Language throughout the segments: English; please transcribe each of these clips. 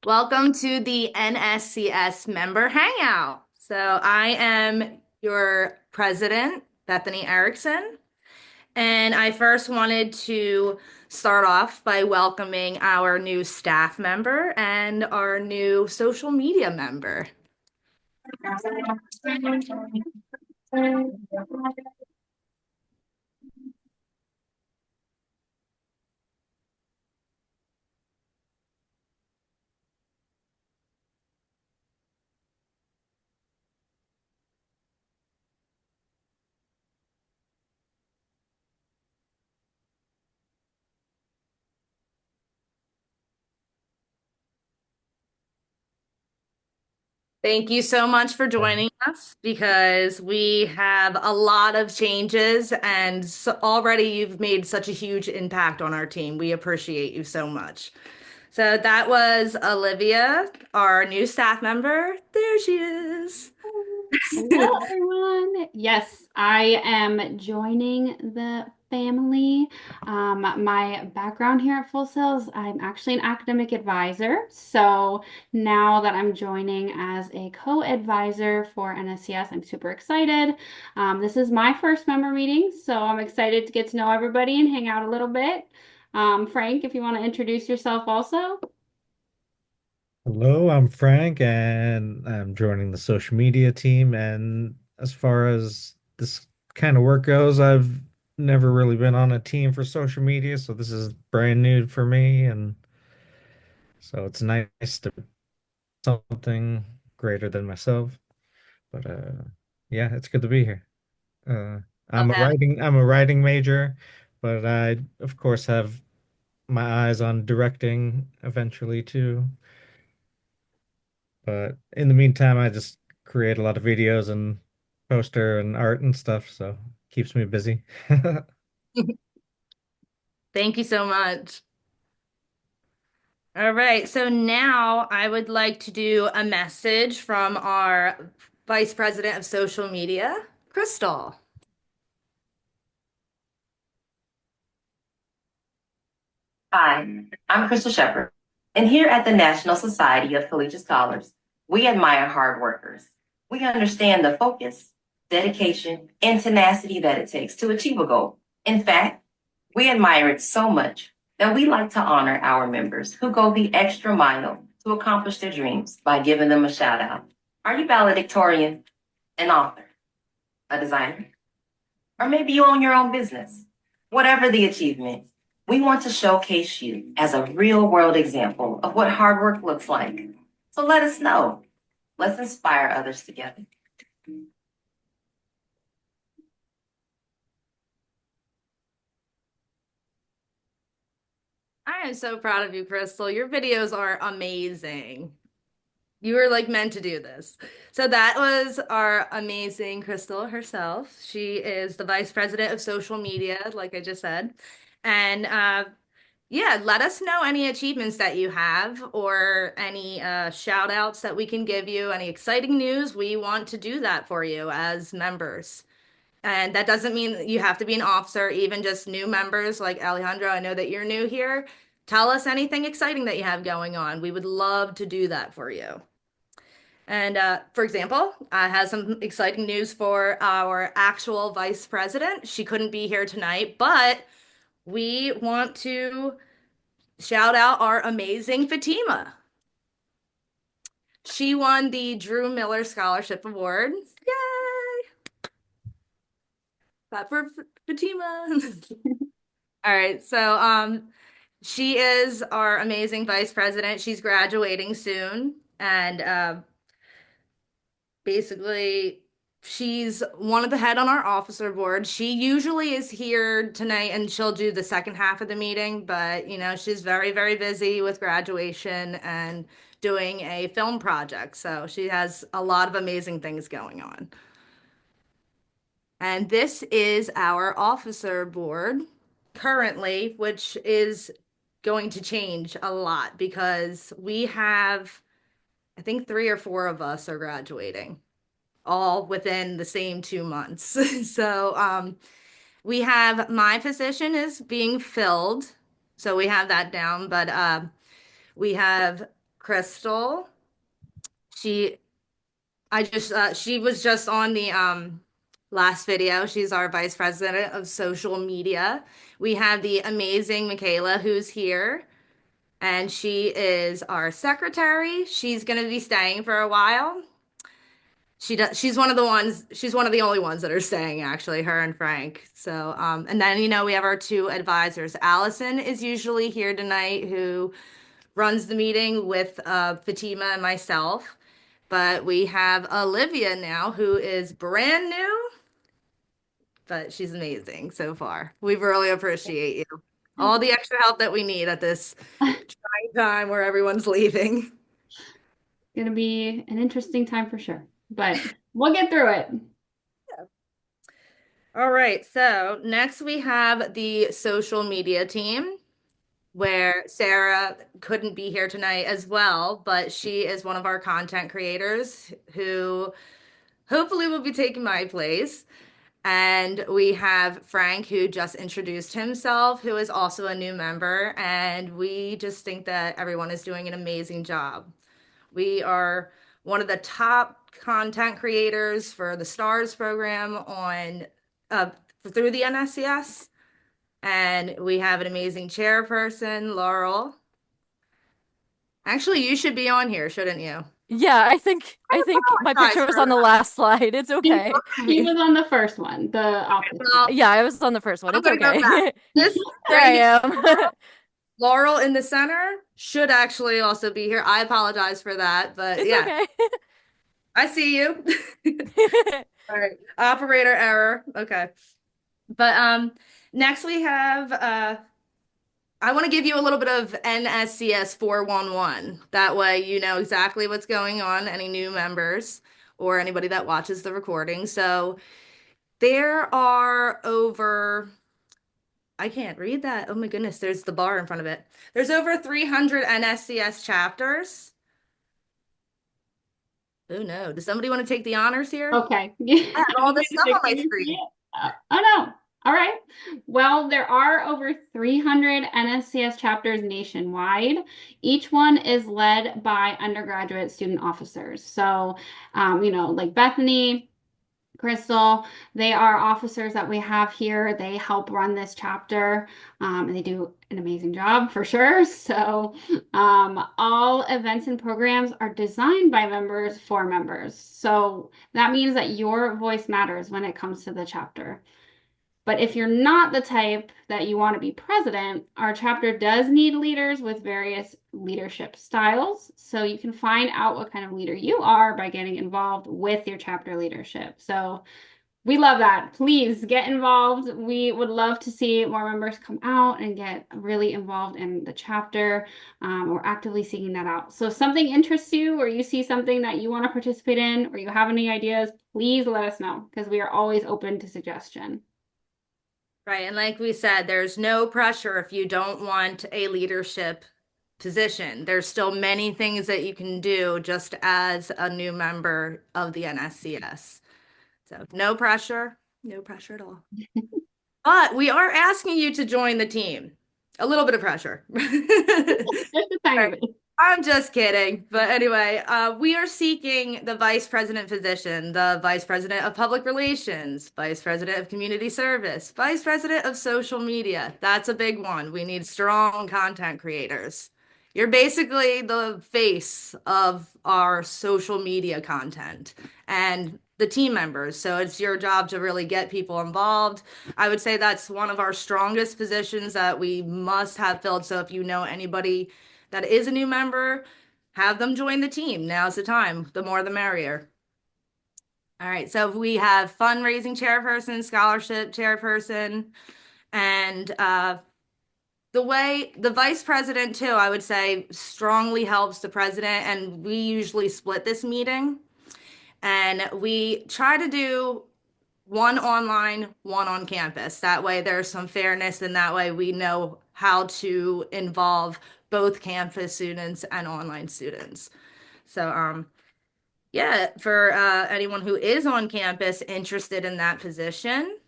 Welcome to the NSCS member hangout. So I am your president, Bethany Erickson, and I first wanted to start off by welcoming our new staff member and our new social media member. Thank you so much for Um, joining us because we have a lot of changes and already you've made such a huge impact on our team. We appreciate you so much. So that was Olivia, our new staff member. There she is. Hello, everyone. Yes, I am joining the family. My background here at Full Sail is I'm actually an academic advisor. So now that I'm joining as a co-advisor for NSCS, I'm super excited. This is my first member meeting, so I'm excited to get to know everybody and hang out a little bit. Frank, if you want to introduce yourself also. Hello, I'm Frank, and I'm joining the social media team. And as far as this kind of work goes, I've never really been on a team for social media, so this is brand new for me. And so it's nice to something greater than myself. But yeah, it's good to be here. Uh, Love having I'm a writing major, but I of course have my eyes on directing eventually too. But in the meantime, I just create a lot of videos and poster and art and stuff, so keeps me busy. you. Thank you so much. All right, so now I would like to do a message from our Vice President of Social Media, Crystal. Hi, I'm Crystal Shepherd, and here at the National Society of Collegiate Scholars, we admire hard workers. We understand the focus, dedication, and tenacity that it takes to achieve a goal. In fact, we admire it so much that we like to honor our members who go the extra mile to accomplish their dreams by giving them a shout out. Are you valedictorian, an author, a designer? Or maybe you own your own business. Whatever the achievement, we want to showcase you as a real world example of what hard work looks like. So let us know. Let's inspire others together. I am so proud of you, Crystal. Your videos are amazing. You were like meant to do this. So that was our amazing Crystal herself. She is the Vice President of Social Media, like I just said. And yeah, let us know any achievements that you have or any shout outs that we can give you, any exciting news. We want to do that for you as members. And that doesn't mean that you have to be an officer, even just new members like Alejandro. I know that you're new here. Tell us anything exciting that you have going on. We would love to do that for you. And for example, I have some exciting news for our actual vice president. She couldn't be here tonight, but we want to shout out our amazing Fatima. She won the Drew Miller Scholarship Award. Yay! Clap for Fatima. All right, so she is our amazing vice president. She's graduating soon, and basically she's one of the head on our officer board. She usually is here tonight and she'll do the second half of the meeting, but she's very, very busy with graduation and doing a film project. So she has a lot of amazing things going on. And this is our officer board currently, which is going to change a lot because we have, I think, three or four of us are graduating all within the same 2 months. So we have my position is being filled. So we have that down, but we have Crystal. She she was just on the last video. She's our vice president of social media. We have the amazing Michaela who's here, and she is our secretary. She's going to be staying for a while. She's one of the ones, she's one of the only ones that are staying, actually, her and Frank. So and then we have our two advisors. Allison is usually here tonight, who runs the meeting with Fatima and myself. But we have Olivia now, who is brand new, but she's amazing so far. We really appreciate you. All the extra help that we need at this trying time where everyone's leaving. Gonna be an interesting time for sure, but we'll get through it. All right, so next we have the social media team, where Sarah couldn't be here tonight as well, but she is one of our content creators who hopefully will be taking my place. And we have Frank, who just introduced himself, who is also a new member. And we just think that everyone is doing an amazing job. We are one of the top content creators for the STARS program on uh, through the NSCS. And we have an amazing chairperson, Laurel. Actually, you should be on here, shouldn't you? Yeah, I think my Guys, picture was on the last slide. It's okay. He was on the first one, the office. Well, Yeah, I was on the first one. I'm It's gonna go okay. back. This There I right here, am. Laurel in the center should actually also be here. I apologize for that, but It's yeah, okay. I see you. All right, operator error. Okay. But next we have I want to give you a little bit of NSCS 411. That way you know exactly what's going on, any new members or anybody that watches the recording. So there are over, I can't read that. Oh my goodness, there's the bar in front of it. There's over 300 NSCS chapters. Oh no, does somebody want to take the honors here? Okay. I have all this stuff on my screen. Oh no. All right. Well, there are over 300 NSCS chapters nationwide. Each one is led by undergraduate student officers. So, like Bethany, Crystal, they are officers that we have here. They help run this chapter, and they do an amazing job for sure. So, all events and programs are designed by members for members. So, that means that your voice matters when it comes to the chapter. But if you're not the type that you want to be president, our chapter does need leaders with various leadership styles. So you can find out what kind of leader you are by getting involved with your chapter leadership. So we love that. Please get involved. We would love to see more members come out and get really involved in the chapter. We're actively seeking that out. So if something interests you, or you see something that you want to participate in, or you have any ideas, please let us know, because we are always open to suggestion. Right. And like we said, there's no pressure if you don't want a leadership position. There's still many things that you can do just as a new member of the NSCS. So no pressure at all. But we are asking you to join the team. A little bit of pressure. Just a tiny bit. I'm just kidding. But anyway, we are seeking the vice president position, the vice president of public relations, vice president of community service, vice president of social media. That's a big one. We need strong content creators. You're basically the face of our social media content and the team members. So it's your job to really get people involved. I would say that's one of our strongest positions that we must have filled. So if you know anybody that is a new member, have them join the team. Now's the time. The more the merrier. All right, so we have fundraising chairperson, scholarship chairperson, and the vice president too, I would say, strongly helps the president, and we usually split this meeting. And we try to do one online, one on campus. That way there's some fairness, and that way we know how to involve both campus students and online students. So yeah, for anyone who is on campus interested in that position,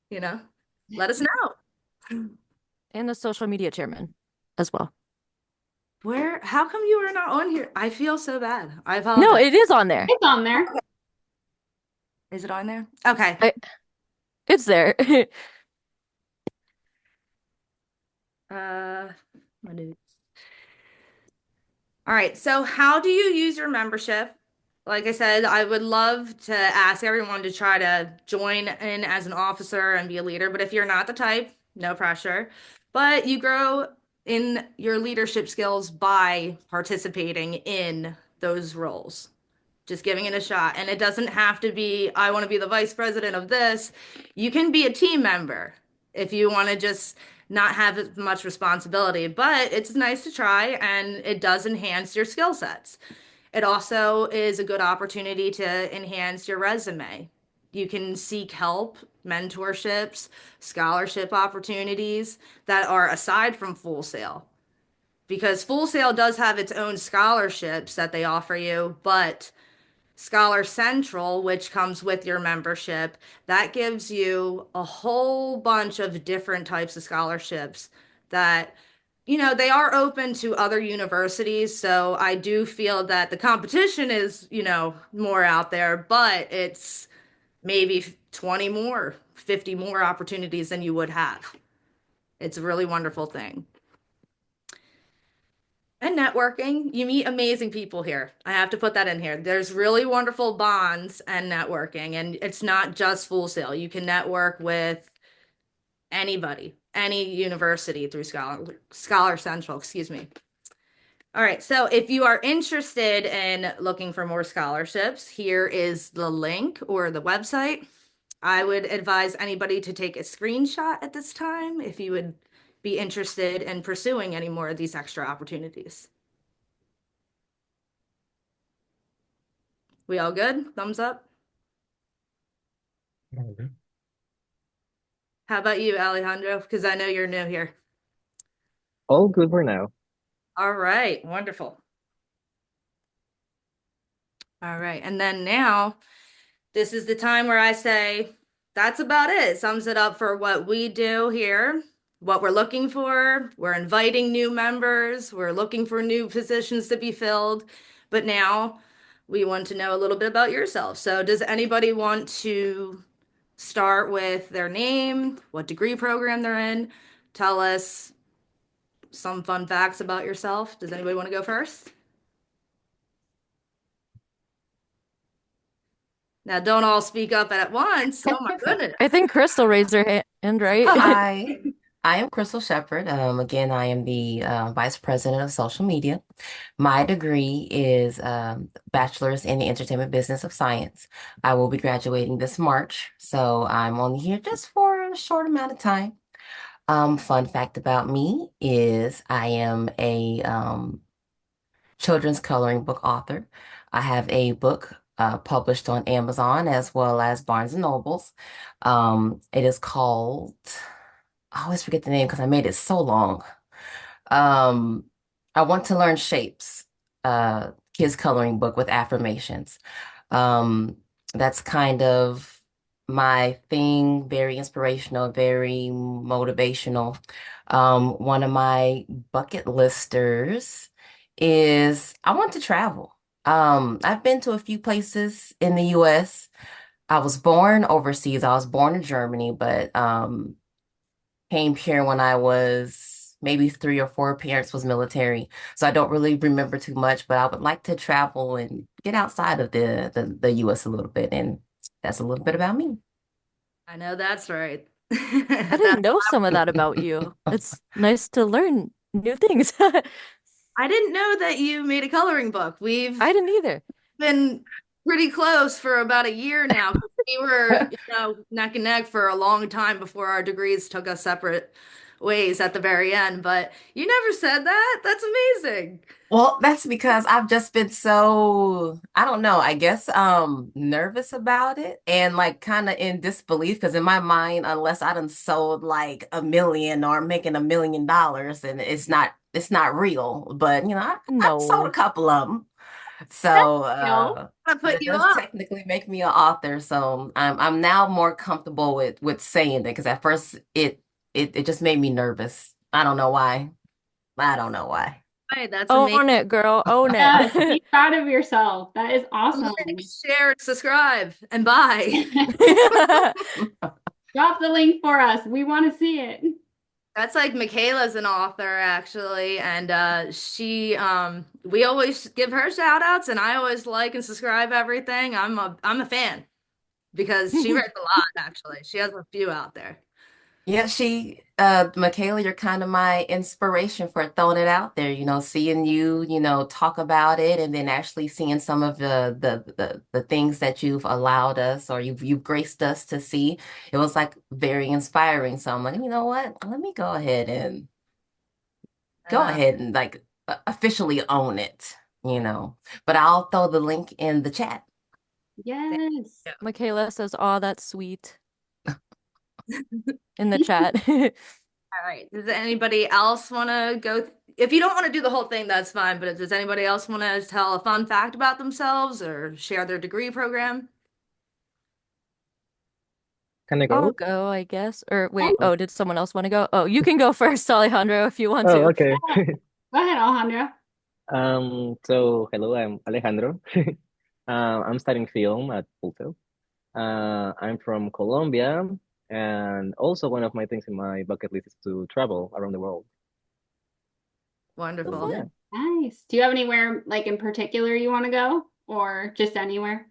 let us know. And the social media chairman as well. How come you are not on here? I feel so bad. I No, apologize. it is on there. It's on there. Is it on there? Okay. I, it's there. Uh, my notes. All right. So how do you use your membership? Like I said, I would love to ask everyone to try to join in as an officer and be a leader. But if you're not the type, no pressure. But you grow in your leadership skills by participating in those roles, just giving it a shot. And it doesn't have to be, I want to be the vice president of this. You can be a team member if you want to just not have as much responsibility, but it's nice to try and it does enhance your skill sets. It also is a good opportunity to enhance your resume. You can seek help, mentorships, scholarship opportunities that are aside from Full Sail. Because Full Sail does have its own scholarships that they offer you, but Scholar Central, which comes with your membership, that gives you a whole bunch of different types of scholarships that, they are open to other universities. So I do feel that the competition is, more out there, but it's maybe 20 more, 50 more opportunities than you would have. It's a really wonderful thing. And networking, you meet amazing people here. I have to put that in here. There's really wonderful bonds and networking, and it's not just Full Sail. You can network with anybody, any university through Scholar Central, excuse me. All right, so if you are interested in looking for more scholarships, here is the link or the website. I would advise anybody to take a screenshot at this time if you would be interested in pursuing any more of these extra opportunities. We all good? Thumbs up. Okay. How about you, Alejandro? Because I know you're new here. All good for now. All right, wonderful. All right, and then now, this is the time where I say, that's about it. Sums it up for what we do here, what we're looking for. We're inviting new members, we're looking for new positions to be filled. But now we want to know a little bit about yourself. So, does anybody want to start with their name, what degree program they're in? Tell us some fun facts about yourself. Does anybody want to go first? Now, don't all speak up at once. Oh my goodness. I think Crystal raised her hand, right? Hi, I am Crystal Shepherd. Again, I am the Vice President of Social Media. My degree is Bachelor's in the Entertainment Business of Science. I will be graduating this March, so I'm only here just for a short amount of time. Fun fact about me is I am a children's coloring book author. I have a book published on Amazon as well as Barnes and Nobles. It is called, I always forget the name because I made it so long. Um, I want to learn shapes, kids coloring book with affirmations. Um, that's kind of my thing, very inspirational, very motivational. One of my bucket listers is I want to travel. I've been to a few places in the US. I was born overseas. I was born in Germany, but came here when I was maybe 3 or 4. Parents was military, so I don't really remember too much. But I would like to travel and get outside of the US a little bit, and that's a little bit about me. I know that's right. I didn't know some of that about you. It's nice to learn new things. I didn't know that you made a coloring book. We've I didn't either. been pretty close for about a year now. We were, neck and neck for a long time before our degrees took us separate ways at the very end. But you never said that. That's amazing. Well, that's because I've just been so, I don't know, I guess nervous about it and like kind of in disbelief because in my mind, unless I done sold like 1 million or I'm making $1 million and it's not real. But I've sold a No. couple of them. So I put that you does up. technically make me an author. So I'm now more comfortable with saying that because at first it just made me nervous. I don't know why. I don't know why. right, that's amazing. Own it, girl. Own Yes, be it. proud of yourself. That is awesome. Like, share, subscribe, and buy. Drop the link for us. We want to see it. That's like Michaela's an author actually, and she we always give her shout outs, and I always like and subscribe everything. I'm a fan because she writes a lot actually. She has a few out there. Yeah, Michaela, you're kind of my inspiration for throwing it out there, seeing you, talk about it and then actually seeing some of the things that you've allowed us or you've graced us to see. It was like very inspiring. So I'm like, you know what? Let me go Uh, ahead and like officially own it, you know. But I'll throw the link in the chat. Yes. Michaela says, "Oh, that's sweet," in the chat. all right. Does anybody else want to go? If you don't want to do the whole thing, that's fine. But does anybody else want to tell a fun fact about themselves or share their degree program? Can I I'll go? go, I guess. Or wait, Oh, oh, did someone else want to go? Oh, you can go first, Alejandro, if you want Oh, to. okay. yeah. Go ahead, Alejandro. So hello, I'm Alejandro. I'm studying film at Fulto. I'm from Colombia, and also one of my things in my bucket list is to travel around the world. So So Wonderful. yeah. fun. Nice. Do you have anywhere like in particular you want to go or just anywhere?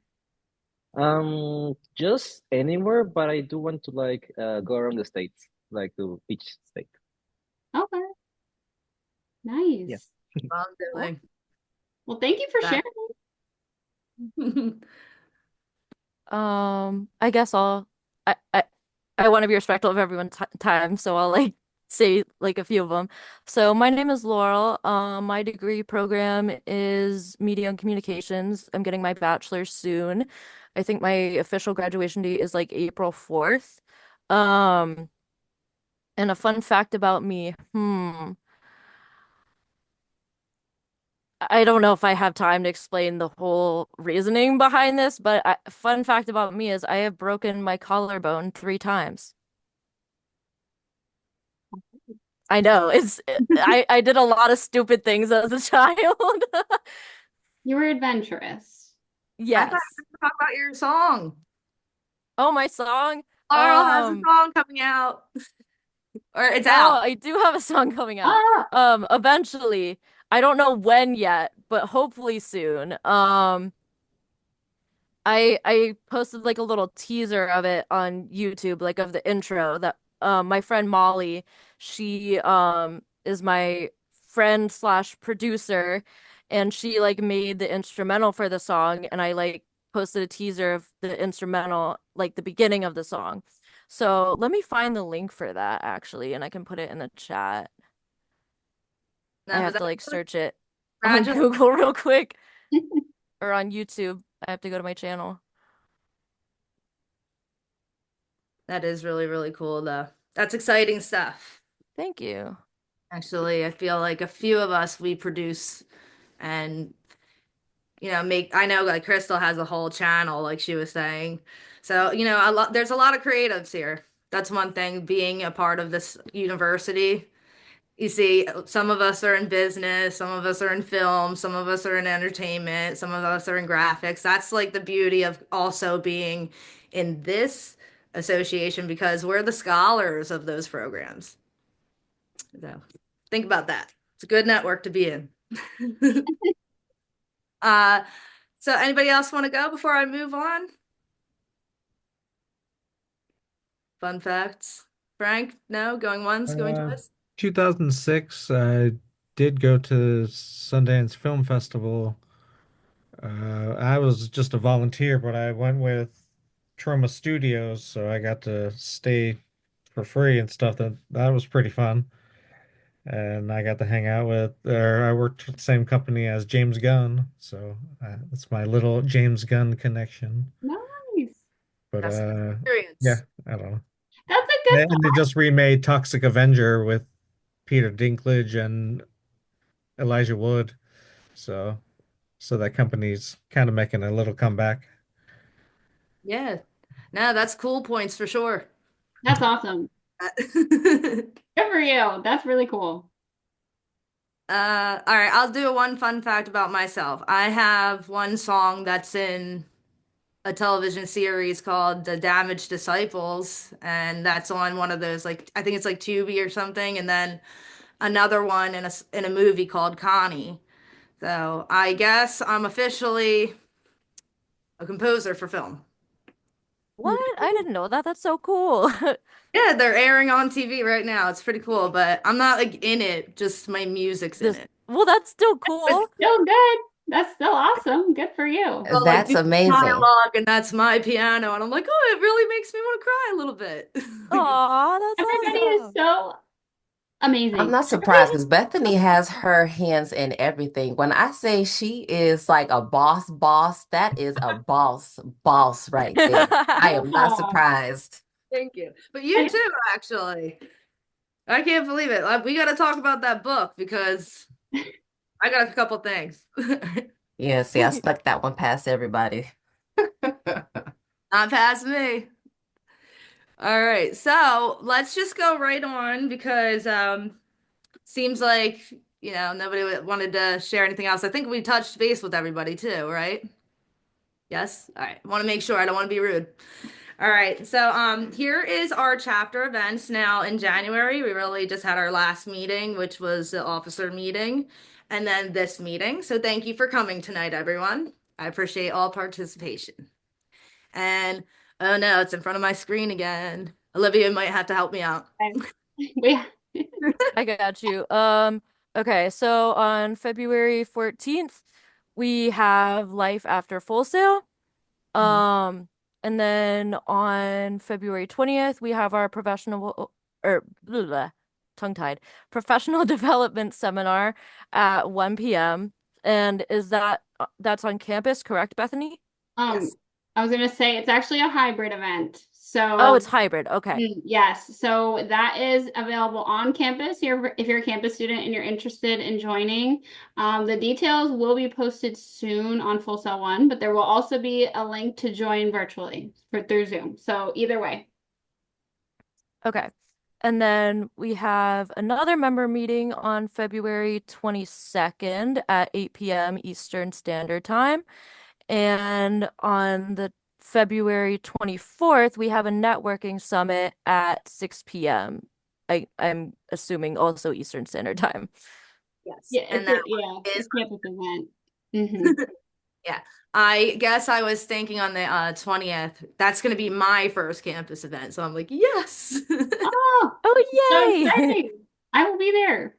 Just anywhere, but I do want to like go around the states, like to each state. Okay. Yeah. Nice. Well, I'm Cool. doing Well, thank you for that. sharing. I guess I I, I want to be respectful of everyone's time, so I'll like say like a few of them. So my name is Laurel. My degree program is Media and Communications. I'm getting my bachelor's soon. I think my official graduation date is like April 4th. Um, and a fun fact about me, I don't know if I have time to explain the whole reasoning behind this, but fun fact about me is I have broken my collarbone 3 times. I know I did a lot of stupid things as a child. You were adventurous. I thought Yes. you were talk about your song. Oh, my song. Laurel has a Um, song coming out, or it's oh, out. I do have a song coming out. Ah, Eventually. I don't know when yet, but hopefully soon. I posted like a little teaser of it on YouTube, like of the intro that my friend Molly, she is my friend slash producer, and she like made the instrumental for the song, and I like posted a teaser of the instrumental, like the beginning of the song. So let me find the link for that actually, and I can put it in the chat. I No, but have to that's like search it on congratulations. Google real quick or on YouTube. I have to go to my channel. That is really, really cool, though. That's exciting stuff. Thank you. Actually, I feel like a few of us we produce and make. I know like Crystal has a whole channel, like she was saying. So, there's a lot of creatives here. That's one thing, being a part of this university. You see, some of us are in business, some of us are in film, some of us are in entertainment, some of us are in graphics. That's like the beauty of also being in this association because we're the scholars of those programs. So think about that. It's a good network to be in. Uh, so anybody else want to go before I move on? Fun facts. Frank, no, going once, going Uh, twice. 2006, I did go to Sundance Film Festival. I was just a volunteer, but I went with Troma Studios, so I got to stay for free and stuff. That was pretty fun. And I got to hang out with, or I worked for the same company as James Gunn, so that's my little James Gunn connection. nice. But That's yeah, experience. I don't know. That's a good And they just remade Toxic Avenger with Peter Dinklage and Elijah Wood, so that company's kind of making a little comeback. Yeah. No, that's cool points for sure. That's awesome. Good for you. That's really cool. All right, I'll do one fun fact about myself. I have one song that's in a television series called The Damaged Disciples, and that's on one of those like I think it's like Tubi or something, and then another one in a movie called Connie. So I guess I'm officially a composer for film. What? I didn't know that. That's so cool. Yeah, they're airing on TV right now. It's pretty cool, but I'm not like in it, just my music's in This, it. well, that's still But cool. still good. That's still awesome. Good for you. Well, like That's do amazing. dialogue and that's my piano, and I'm like, oh, it really makes me want to cry a little bit. Aw, that's Everybody is awesome. so I'm amazing. not surprised because Bethany has her hands in everything. When I say she is like a boss, that is a boss right there. I am not Oh, surprised. Thank you. But you and too, actually. I can't believe it. We got to talk about that book because I got a couple things. Yeah, see, I snuck that one past everybody. Not past me. All right, so let's just go right on because seems like nobody wanted to share anything else. I think we touched base with everybody too, right? Yes. All right. I want to make sure. I don't want to be rude. All right. So here is our chapter events. Now in January, we really just had our last meeting, which was the officer meeting, and then this meeting. So thank you for coming tonight, everyone. I appreciate all participation. And oh no, it's in front of my screen again. Olivia might have to help me out. we I got you. Okay, so on February 14th, we have Life After Full Sail. Um, and then on February 20th, we have our or blah, blah, tongue-tied, professional development seminar at 1 p.m. And is that's on campus, correct, Bethany? um Yes. I was gonna say it's actually a hybrid event. Oh, So it's hybrid. Okay. yes, so that is available on campus here if you're a campus student and you're interested in joining. The details will be posted soon on Full Sail One, but there will also be a link to join virtually through Zoom. So either way. Okay. And then we have another member meeting on February 22nd at 8 p.m. Eastern Standard Time. And on the February 24th, we have a networking summit at 6 p.m. I'm assuming also Eastern Standard Time. Yes. Yeah, And it's that a yeah, one it's is a campus event. Hmm. yeah. I guess I was thinking on the 20th, that's going to be my first campus event. So I'm like, yes. Oh, so Oh, yay! exciting. I will be there.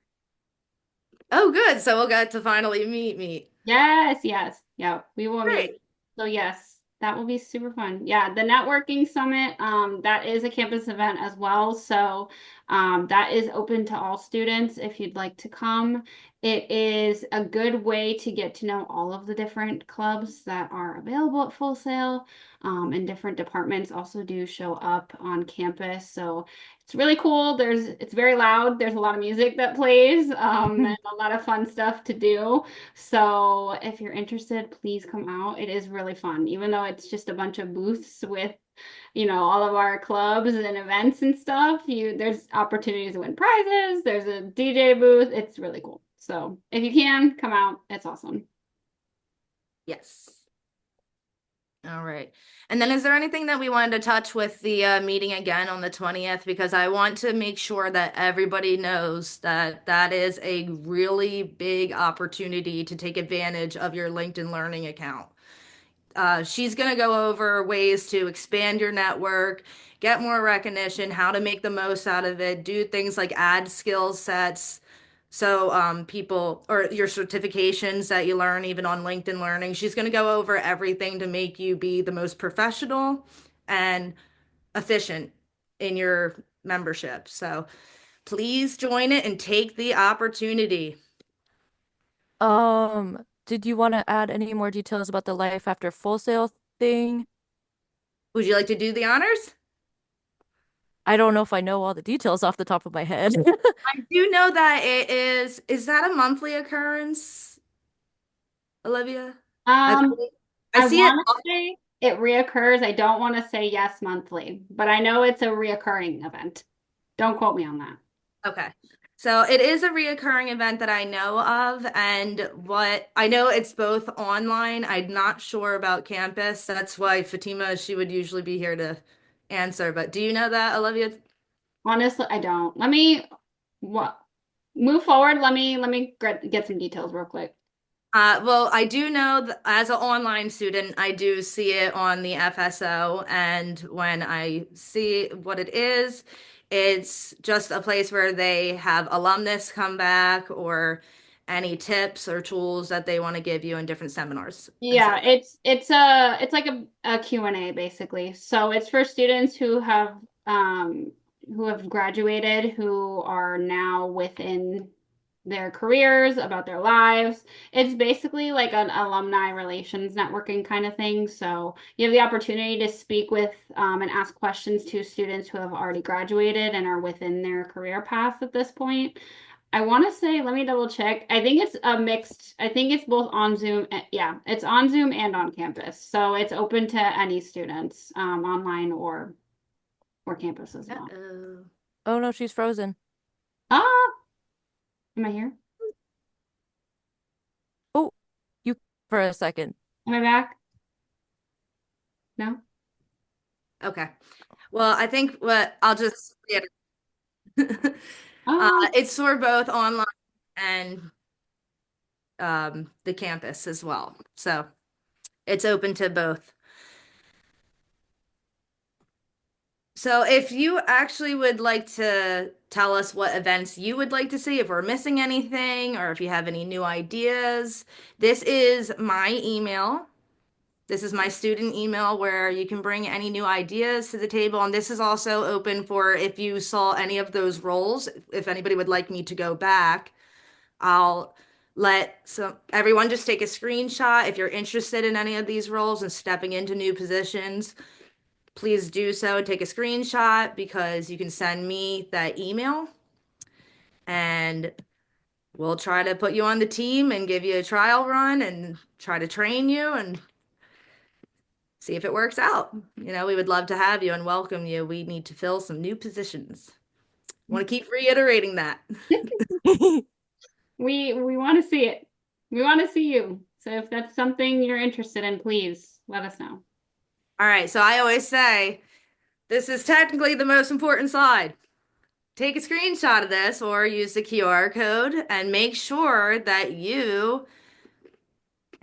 Oh, good. So we'll get to finally meet. Yes, yes. Yeah, we will Great. meet. So yes, that will be super fun. Yeah, the networking summit, that is a campus event as well. So that is open to all students if you'd like to come. It is a good way to get to know all of the different clubs that are available at Full Sail. And different departments also do show up on campus. So it's really cool. It's very loud. There's a lot of music that plays, and a lot of fun stuff to do. So if you're interested, please come out. It is really fun, even though it's just a bunch of booths with, all of our clubs and events and stuff. There's opportunities to win prizes. There's a DJ booth. It's really cool. So if you can come out, it's awesome. Yes. All right. And then is there anything that we wanted to touch with the meeting again on the 20th? Because I want to make sure that everybody knows that that is a really big opportunity to take advantage of your LinkedIn Learning account. She's going to go over ways to expand your network, get more recognition, how to make the most out of it, do things like add skill sets. So, people or your certifications that you learn even on LinkedIn Learning, she's going to go over everything to make you be the most professional and efficient in your membership. So, please join it and take the opportunity. Did you want to add any more details about the Life After Full Sail thing? Would you like to do the honors? I don't know if I know all the details off the top of my head. I do know that is that a monthly occurrence, Olivia? I Um, believe I I see it. want to say it reoccurs. I don't want to say yes monthly, but I know it's a reoccurring event. Don't quote me on that. Okay. So it is a reoccurring event that I know of, and what I know it's both online. I'm not sure about campus. That's why Fatima, she would usually be here to answer. But do you know that, Olivia? Honestly, I don't. Let me what move forward. Let me get some details real quick. Well, I do know that as an online student, I do see it on the FSO, and when I see what it is, it's just a place where they have alumnus come back or any tips or tools that they want to give you in different seminars and Yeah, stuff. it's like a Q&A basically. So it's for students who have graduated, who are now within their careers, about their lives. It's basically like an alumni relations networking kind of thing. So you have the opportunity to speak with and ask questions to students who have already graduated and are within their career path at this point. I want to say, let me double check. I think it's a mixed, I think it's both on Zoom. Yeah, it's on Zoom and on campus. So it's open to any students, online or campus as well. Uh-oh. Oh no, she's frozen. Ah, am I here? Oh, you for a second. Am I back? No? Okay. Well, I think what I'll just Oh, it's for both online and the campus as well. So it's open to both. So if you actually would like to tell us what events you would like to see, if we're missing anything, or if you have any new ideas, this is my email. This is my student email where you can bring any new ideas to the table. And this is also open for if you saw any of those roles, if anybody would like me to go back, I'll let everyone just take a screenshot. If you're interested in any of these roles and stepping into new positions, please do so. Take a screenshot because you can send me that email and we'll try to put you on the team and give you a trial run and try to train you and see if it works out. We would love to have you and welcome you. We need to fill some new positions. Want to keep reiterating that. we want to see it. We want to see you. So if that's something you're interested in, please let us know. All right, so I always say this is technically the most important slide. Take a screenshot of this or use the QR code and make sure that you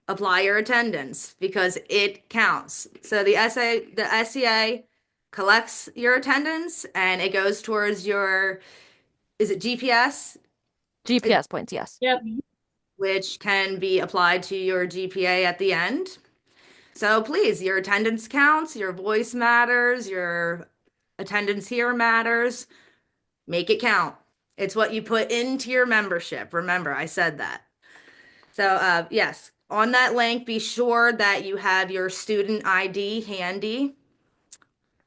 apply your attendance because it counts. So the SCA collects your attendance and it goes towards your, is it GPS? GPS points, yes. Yep. Which can be applied to your GPA at the end. So please, your attendance counts, your voice matters, your attendance here matters. Make it count. It's what you put into your membership. Remember, I said that. So, yes, on that link, be sure that you have your student ID handy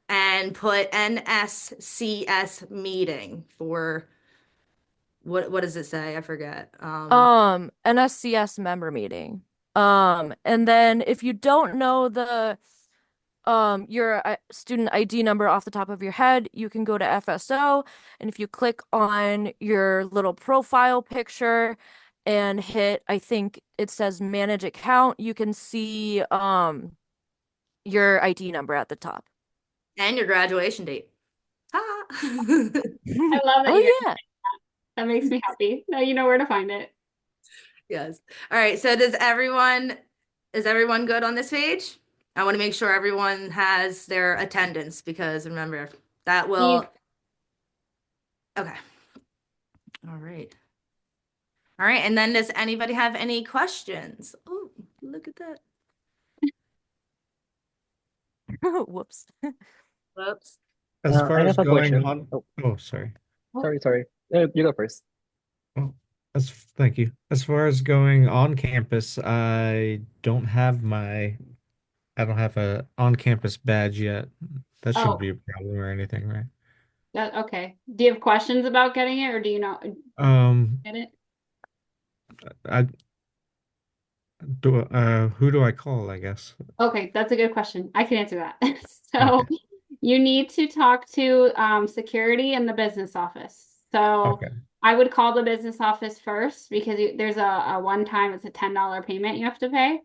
and put NSCS meeting for what does it say? I forget. NSCS member meeting. And then if you don't know the your student ID number off the top of your head, you can go to FSO, and if you click on your little profile picture and hit, I think it says manage account, you can see your ID number at the top. And your graduation date. Ah. I love that Oh you're yeah. that makes me happy. Now you know where to find it. Yes. All right. So is everyone good on this page? I want to make sure everyone has their attendance because remember that Please. will. Okay. All right. All right. And then does anybody have any questions? Oh, look at that. Whoops. Whoops. As far I as have a going question. on, Oh, oh, sorry. sorry. You go first. Oh, thank you. As far as going on campus, I don't have a on-campus badge yet. That shouldn't Oh, be a problem or anything, right? okay. Do you have questions about getting it, or do you not Um, get it? I who do I call, I guess? Okay, that's a good question. I can answer that. So Okay. you need to talk to security in the business office. So Okay. I would call the business office first because there's a one time, it's a $10 payment you have to pay.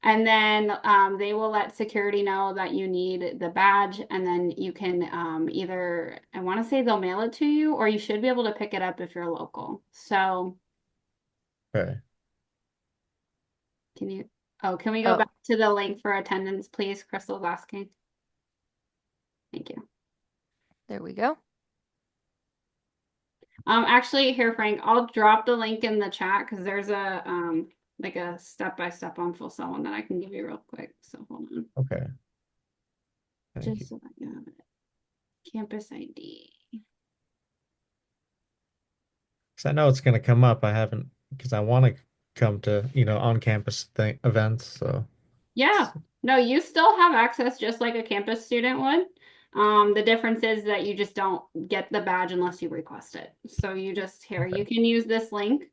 And then they will let security know that you need the badge, and then you can either, I want to say they'll mail it to you, or you should be able to pick it up if you're local. So Okay. can you, oh, can we go Oh, back to the link for attendance, please? Crystal's asking. Thank you. there we go. Actually, here, Frank, I'll drop the link in the chat because there's a like a step-by-step on Full Sail one that I can give you real quick. So hold on. Okay. Thank you. Just so that you have it. Campus ID. Because I know it's going to come up. I haven't, because I want to come to, on campus thing events. So, Yeah. No, you still have access just like a campus student would. The difference is that you just don't get the badge unless you request it. So you just here, okay. you can use this link.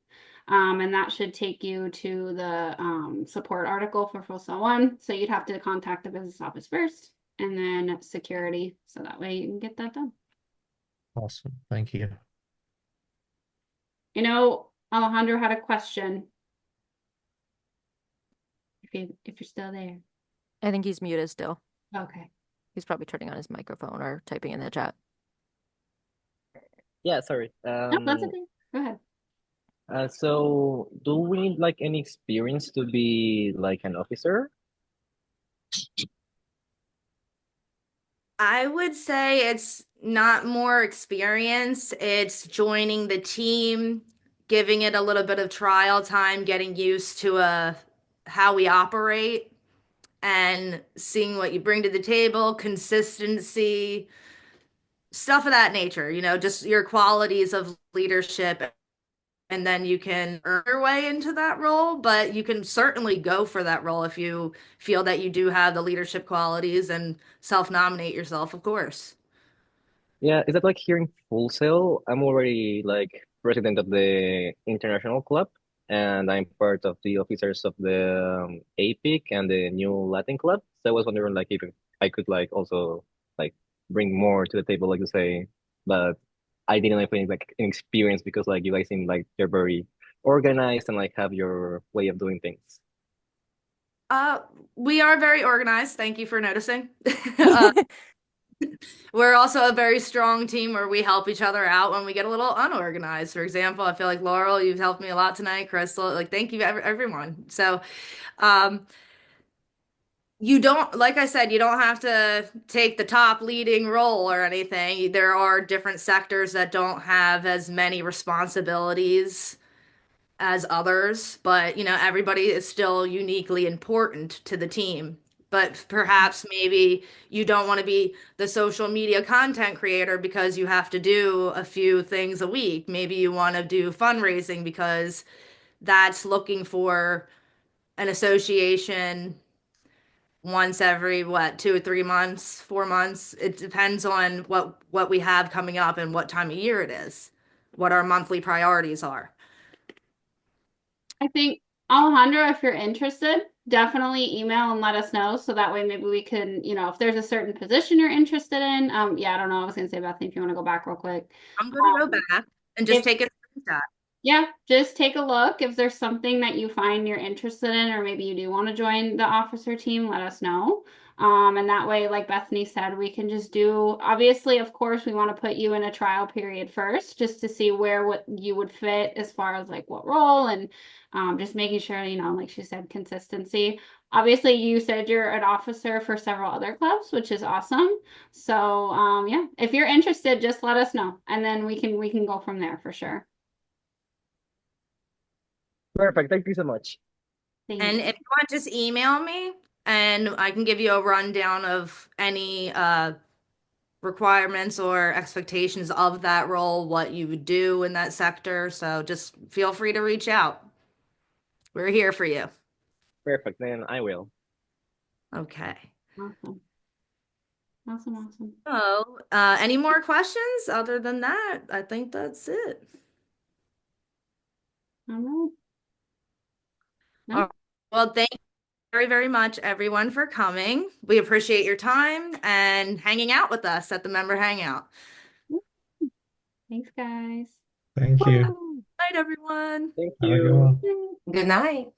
And that should take you to the support article for Full Sail 1. So you'd have to contact the business office first and then security. So that way you can get that done. Awesome. Thank you. You know, Alejandro had a question. If you're still there. I think he's muted still. Okay. He's probably turning on his microphone or typing in the chat. Yeah, sorry. No, that's okay. Go ahead. So do we need like any experience to be like an officer? I would say it's not more experience, it's joining the team, giving it a little bit of trial time, getting used to how we operate and seeing what you bring to the table, consistency, stuff of that nature, just your qualities of leadership, and then you can earn your way into that role, but you can certainly go for that role if you feel that you do have the leadership qualities and self-nominate yourself, of course. Yeah, is that like here in Full Sail? I'm already like president of the international club, and I'm part of the officers of the APIC and the new Latin club. So I was wondering like if I could like also like bring more to the table, like you say, but I didn't have any like an experience because like you guys seem like you're very organized and like have your way of doing things. Uh, we are very organized. Thank you for noticing. Uh, we're also a very strong team where we help each other out when we get a little unorganized. For example, I feel like Laurel, you've helped me a lot tonight. Crystal, like thank you everyone. So, um, you don't, like I said, you don't have to take the top leading role or anything. There are different sectors that don't have as many responsibilities as others, but everybody is still uniquely important to the team. But perhaps maybe you don't want to be the social media content creator because you have to do a few things a week. Maybe you want to do fundraising because that's looking for an association once every what, 2 or 3 months, 4 months. It depends on what we have coming up and what time of year it is, what our monthly priorities are. I think, Alejandro, if you're interested, definitely email and let us know. So that way maybe we can, if there's a certain position you're interested in. Yeah, I don't know. I was gonna say, Bethany, if you want to go back real quick. I'm gonna go back and just If take a screenshot. Yeah, just take a look. If there's something that you find you're interested in, or maybe you do want to join the officer team, let us know. And that way, like Bethany said, we can just do, obviously, of course, we want to put you in a trial period first, just to see what you would fit as far as like what role and just making sure, like she said, consistency. Obviously, you said you're an officer for several other clubs, which is awesome. So, yeah, if you're interested, just let us know, and then we can go from there for sure. Perfect. Thank you so much. And if you want, just email me and I can give you a rundown of any requirements or expectations of that role, what you would do in that sector. So just feel free to reach out. We're here for you. Perfect. Then I will. Okay. Awesome. Awesome. So, any more questions other than that? I think that's it. All right. No? All right. Well, thank you very, very much, everyone, for coming. We appreciate your time and hanging out with us at the member hangout. Thanks, guys. Thank you. Woo! Night, everyone. Thank Have a good you. one. Good night.